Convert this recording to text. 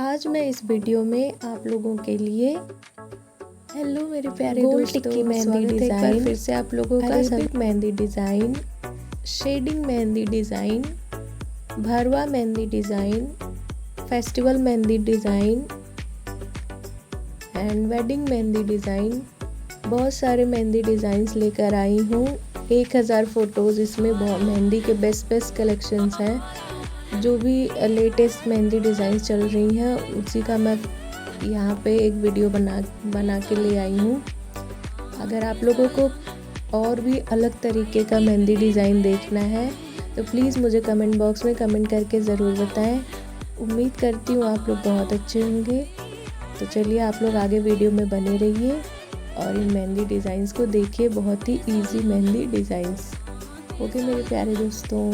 आज मैं इस वीडियो में आप लोगों के लिए हेलो मेरे प्यारे दोस्तों, टिक्की मेहंदी डिज़ाइन, फिर से आप लोगों का Arabic mehndi design, shading mehndi design, भरवा mehndi design, festival mehndi design and wedding mehndi design, बहुत सारे मेहंदी डिज़ाइंस लेकर आई हूँ। 1000 फ़ोटोज़ इसमें मेहंदी के बेस्ट कलेक्शंस हैं। जो भी लेटेस्ट मेहंदी डिज़ाइंस चल रही हैं उसी का मैं यहाँ पे एक वीडियो बना के ले आई हूँ। अगर आप लोगों को और भी अलग तरीके का मेहंदी डिज़ाइन देखना है तो प्लीज़ मुझे कमेंट बॉक्स में कमेंट करके ज़रूर बताएं। उम्मीद करती हूँ आप लोग बहुत अच्छे होंगे। तो चलिए आप लोग आगे वीडियो में बने रहिए और इन मेहंदी डिज़ाइंस को देखिए, बहुत ही ईजी मेहंदी डिज़ाइंस। ओके मेरे प्यारे दोस्तों।